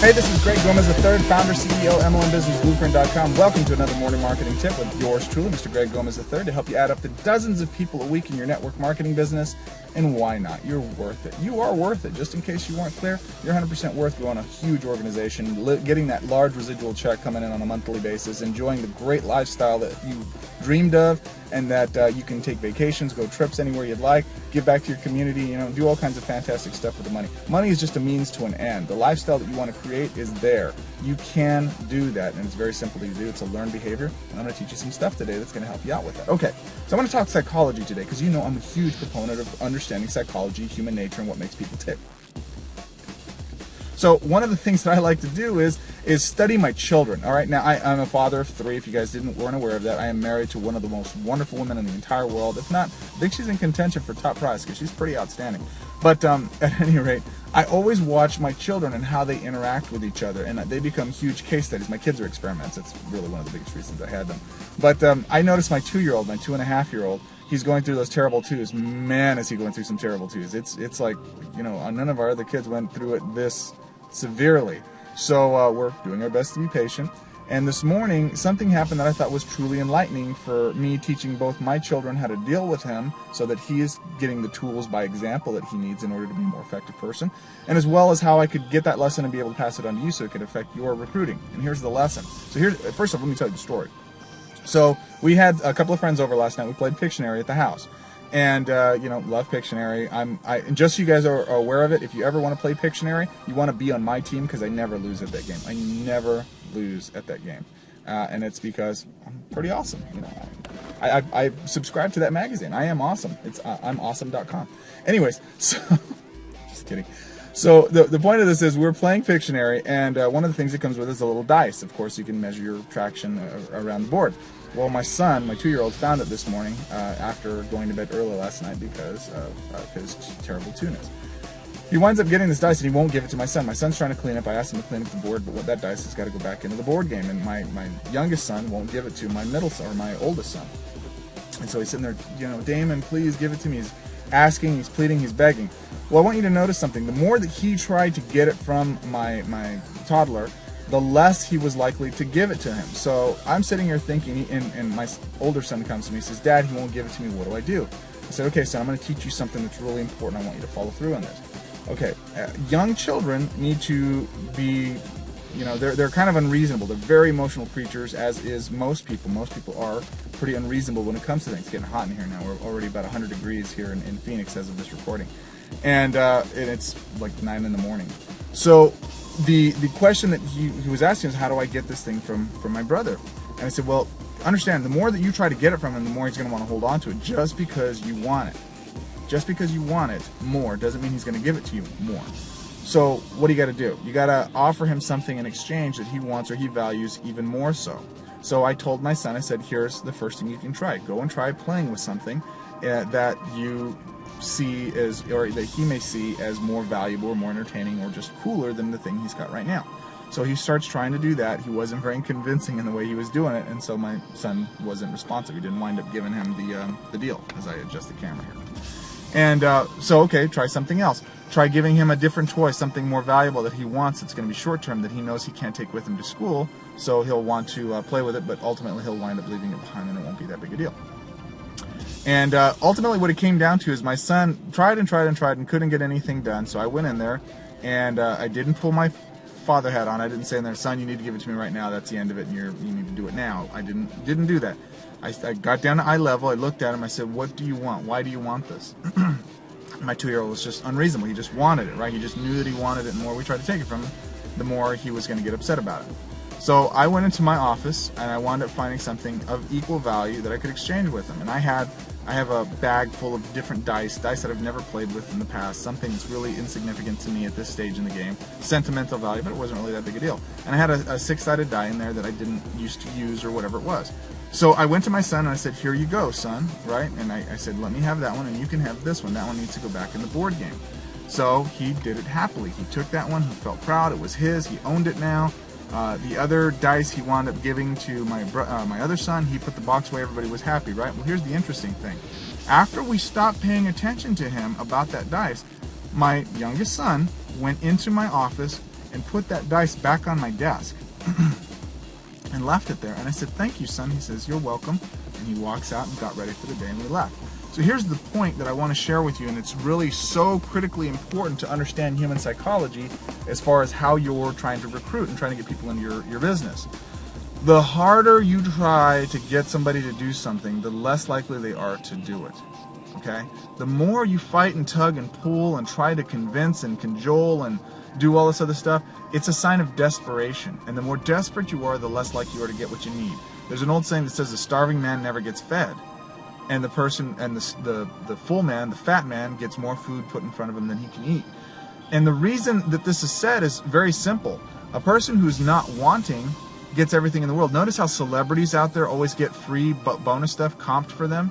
Hey, this is Greg Gomez III, founder, CEO, MLMBusinessBlueprint.com. Welcome to another morning marketing tip with yours truly, Mr. Greg Gomez III, to help you add up to dozens of people a week in your network marketing business. And why not? You're worth it. You are worth it. Just in case you weren't clear, you're 100% worth growing a huge organization, getting that large residual check coming in on a monthly basis, enjoying the great lifestyle that you dreamed of, and that you can take vacations, go trips anywhere you'd like, give back to your community, do all kinds of fantastic stuff with the money. Money is just a means to an end. The lifestyle that you want to create is there. You can do that, and it's very simple to do. It's a learned behavior, and I'm going to teach you some stuff today that's going to help you out with that. Okay, so I'm going to talk psychology today, because I'm a huge proponent of understanding psychology, human nature, and what makes people tick. So one of the things that I like to do is study my children. All right, now I'm a father of 3. If you guys weren't aware of that, I am married to one of the most wonderful women in the entire world. If not, I think she's in contention for top prize because she's pretty outstanding. But at any rate, I always watch my children and how they interact with each other, and they become huge case studies. My kids are experiments. It's really one of the biggest reasons I had them. But I noticed my 2-year-old, my 2.5-year-old, he's going through those terrible twos. Man, is he going through some terrible twos. It's like, none of our other kids went through it this severely. So we're doing our best to be patient. And this morning, something happened that I thought was truly enlightening for me, teaching both my children how to deal with him so that he is getting the tools by example that he needs in order to be a more effective person, and as well as how I could get that lesson and be able to pass it on to you so it could affect your recruiting. And here's the lesson. So first off, let me tell you the story. So we had a couple of friends over last night. We played Pictionary at the house. And, love Pictionary. And just so you guys are aware of it, if you ever want to play Pictionary, you want to be on my team because I never lose at that game. I never lose at that game. And it's because I'm pretty awesome. I subscribe to that magazine. I am awesome. It's I'mAwesome.com. Anyways, so just kidding. So the point of this is we're playing Pictionary, and one of the things that comes with it is a little dice. Of course, you can measure your traction around the board. Well, my son, my 2-year-old, found it this morning after going to bed early last night because of his terrible tuness. He winds up getting this dice, and he won't give it to my son. My son's trying to clean up. I asked him to clean up the board, but that dice has got to go back into the board game. And my youngest son won't give it to my middle son, or my oldest son. And so he's sitting there, Damon, please give it to me. He's asking, he's pleading, he's begging. Well, I want you to notice something. The more that he tried to get it from my toddler, the less he was likely to give it to him. So I'm sitting here thinking, and my older son comes to me, he says, Dad, he won't give it to me, what do I do? I said, okay, son, I'm going to teach you something that's really important. I want you to follow through on this. Okay, young children need to be, they're kind of unreasonable. They're very emotional creatures, as is most people. Most people are pretty unreasonable when it comes to things. It's getting hot in here now. We're already about 100 degrees here in Phoenix as of this recording. And it's like 9 in the morning. So the question that he was asking is, how do I get this thing from my brother? And I said, well, understand, the more that you try to get it from him, the more he's going to want to hold on to it, just because you want it. Just because you want it more doesn't mean he's going to give it to you more. So what do you got to do? You got to offer him something in exchange that he wants or he values even more so. So I told my son, I said, here's the first thing you can try. Go and try playing with something that you see as, or that he may see as more valuable or more entertaining or just cooler than the thing he's got right now. So he starts trying to do that. He wasn't very convincing in the way he was doing it, and so my son wasn't responsive. He didn't wind up giving him the deal as I adjust the camera here. And so, okay, try something else. Try giving him a different toy, something more valuable that he wants that's going to be short-term, that he knows he can't take with him to school, so he'll want to play with it, but ultimately he'll wind up leaving it behind and it won't be that big a deal. And ultimately what it came down to is my son tried and tried and tried and couldn't get anything done, so I went in there and I didn't pull my father hat on. I didn't say in there, son, you need to give it to me right now, that's the end of it, and you need to do it now. I didn't do that. I got down to eye level, I looked at him, I said, what do you want? Why do you want this? My 2-year-old was just unreasonable. He just wanted it, right? He just knew that he wanted it, and the more we tried to take it from him, the more he was going to get upset about it. So I went into my office, and I wound up finding something of equal value that I could exchange with him. And I have a bag full of different dice that I've never played with in the past, something that's really insignificant to me at this stage in the game, sentimental value, but it wasn't really that big a deal. And I had a 6-sided die in there that I didn't used to use or whatever it was. So I went to my son and I said, here you go, son, right? And I said, let me have that one and you can have this one. That one needs to go back in the board game. So he did it happily. He took that one, he felt proud, it was his, he owned it now. The other dice he wound up giving to my other son. He put the box away, everybody was happy, right? Well, here's the interesting thing. After we stopped paying attention to him about that dice, my youngest son went into my office and put that dice back on my desk and left it there. And I said, "Thank you, son." He says, "You're welcome." And he walks out and got ready for the day, and we left. So here's the point that I want to share with you, and it's really so critically important to understand human psychology as far as how you're trying to recruit and trying to get people into your business. The harder you try to get somebody to do something, the less likely they are to do it. Okay? The more you fight and tug and pull and try to convince and cajole and do all this other stuff, it's a sign of desperation. And the more desperate you are, the less likely you are to get what you need. There's an old saying that says the starving man never gets fed. And the person, and the full man, the fat man, gets more food put in front of him than he can eat. And the reason that this is said is very simple. A person who's not wanting gets everything in the world. Notice how celebrities out there always get free bonus stuff comped for them.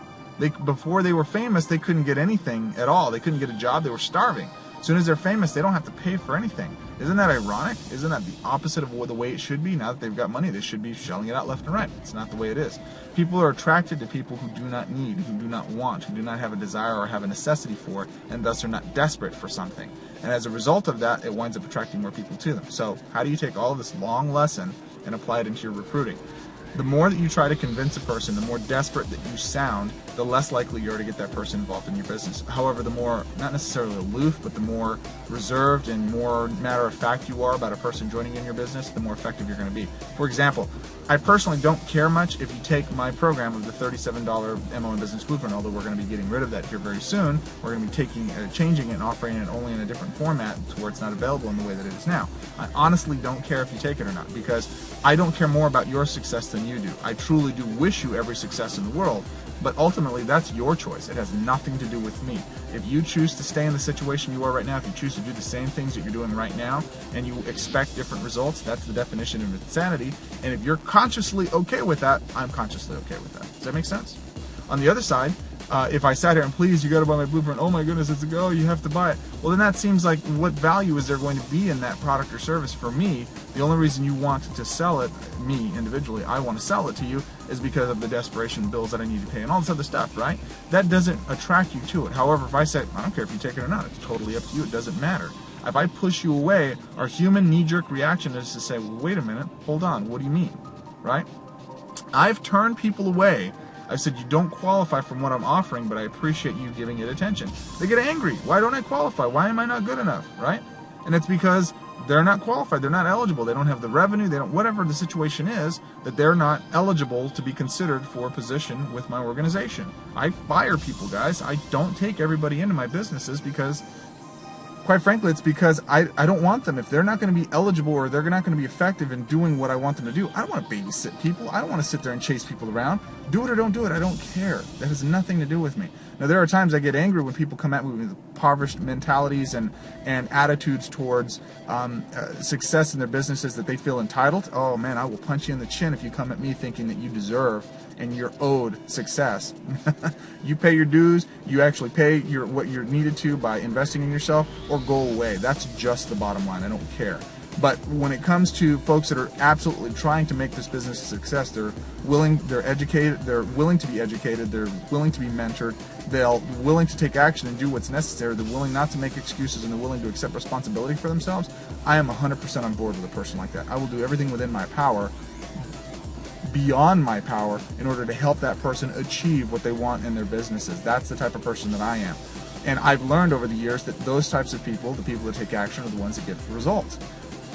Before they were famous, they couldn't get anything at all. They couldn't get a job. They were starving. As soon as they're famous, they don't have to pay for anything. Isn't that ironic? Isn't that the opposite of the way it should be? Now that they've got money, they should be shelling it out left and right. It's not the way it is. People are attracted to people who do not need, who do not want, who do not have a desire or have a necessity for, and thus are not desperate for something. And as a result of that, it winds up attracting more people to them. So how do you take all of this long lesson and apply it into your recruiting? The more that you try to convince a person, the more desperate that you sound, the less likely you are to get that person involved in your business. However, the more, not necessarily aloof, but the more reserved and more matter of fact you are about a person joining in your business, the more effective you're going to be. For example, I personally don't care much if you take my program of the $37 MO and Business Blueprint, although we're going to be getting rid of that here very soon. We're going to be changing it and offering it only in a different format to where it's not available in the way that it is now. I honestly don't care if you take it or not, because I don't care more about your success than you do. I truly do wish you every success in the world, but ultimately that's your choice. It has nothing to do with me. If you choose to stay in the situation you are right now, if you choose to do the same things that you're doing right now, and you expect different results, that's the definition of insanity. And if you're consciously okay with that, I'm consciously okay with that. Does that make sense? On the other side, if I sat here and please, you got to buy my blueprint, oh my goodness, it's a go, you have to buy it. Well, then that seems like, what value is there going to be in that product or service for me? The only reason you want to sell it, me individually, I want to sell it to you, is because of the desperation bills that I need to pay and all this other stuff, right? That doesn't attract you to it. However, if I say, I don't care if you take it or not, it's totally up to you, it doesn't matter. If I push you away, our human knee-jerk reaction is to say, well, wait a minute, hold on, what do you mean, right? I've turned people away. I've said, you don't qualify from what I'm offering, but I appreciate you giving it attention. They get angry. Why don't I qualify? Why am I not good enough, right? And it's because they're not qualified. They're not eligible. They don't have the revenue. They don't, whatever the situation is, that they're not eligible to be considered for a position with my organization. I fire people, guys. I don't take everybody into my businesses because, quite frankly, it's because I don't want them. If they're not going to be eligible or they're not going to be effective in doing what I want them to do, I don't want to babysit people. I don't want to sit there and chase people around. Do it or don't do it. I don't care. That has nothing to do with me. Now, there are times I get angry when people come at me with impoverished mentalities and attitudes towards success in their businesses that they feel entitled. Oh, man, I will punch you in the chin if you come at me thinking that you deserve and you're owed success. You pay your dues, you actually pay what you're needed to by investing in yourself, or go away. That's just the bottom line. I don't care. But when it comes to folks that are absolutely trying to make this business a success, they're educated, they're willing to be educated, they're willing to be mentored, they're willing to take action and do what's necessary, they're willing not to make excuses, and they're willing to accept responsibility for themselves. I am 100% on board with a person like that. I will do everything within my power, beyond my power, in order to help that person achieve what they want in their businesses. That's the type of person that I am. And I've learned over the years that those types of people, the people that take action, are the ones that get the results.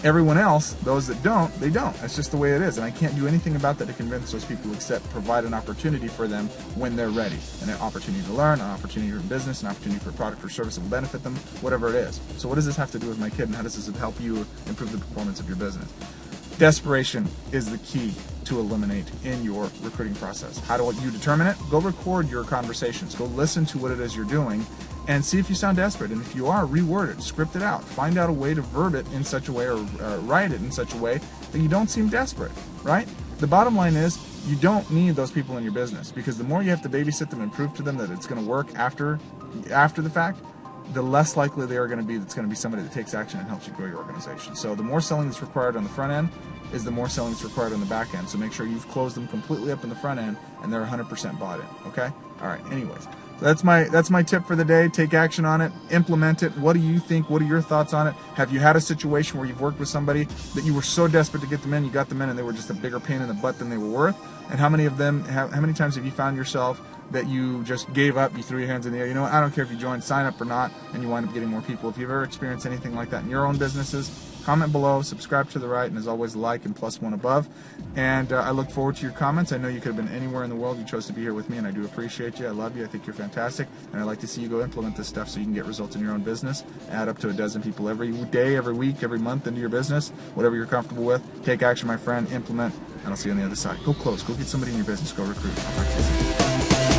Everyone else, those that don't, they don't. That's just the way it is. And I can't do anything about that to convince those people except provide an opportunity for them when they're ready. An opportunity to learn, an opportunity for business, an opportunity for a product or service that will benefit them, whatever it is. So what does this have to do with my kid, and how does this help you improve the performance of your business? Desperation is the key to eliminate in your recruiting process. How do you determine it? Go record your conversations. Go listen to what it is you're doing and see if you sound desperate. And if you are, reword it, script it out. Find out a way to verb it in such a way, or write it in such a way that you don't seem desperate, right? The bottom line is, you don't need those people in your business, because the more you have to babysit them and prove to them that it's going to work after the fact, the less likely they are going to be that's going to be somebody that takes action and helps you grow your organization. So the more selling that's required on the front end is the more selling that's required on the back end. So make sure you've closed them completely up in the front end and they're 100% bought in, okay? All right, anyways, That's my tip for the day. Take action on it, implement it. What do you think? What are your thoughts on it? Have you had a situation where you've worked with somebody that you were so desperate to get them in, you got them in, and they were just a bigger pain in the butt than they were worth? And how many times have you found yourself that you just gave up, you threw your hands in the air, you know what, I don't care if you join, sign up or not, and you wind up getting more people? If you've ever experienced anything like that in your own businesses, comment below, subscribe to the right, and as always, like and +1 above. And I look forward to your comments. I know you could have been anywhere in the world. You chose to be here with me, and I do appreciate you. I love you. I think you're fantastic, and I'd like to see you go implement this stuff so you can get results in your own business. Add up to 12 people every day, every week, every month into your business, whatever you're comfortable with. Take action, my friend. Implement, and I'll see you on the other side. Go close. Go get somebody in your business. Go recruit. I'll talk to you soon.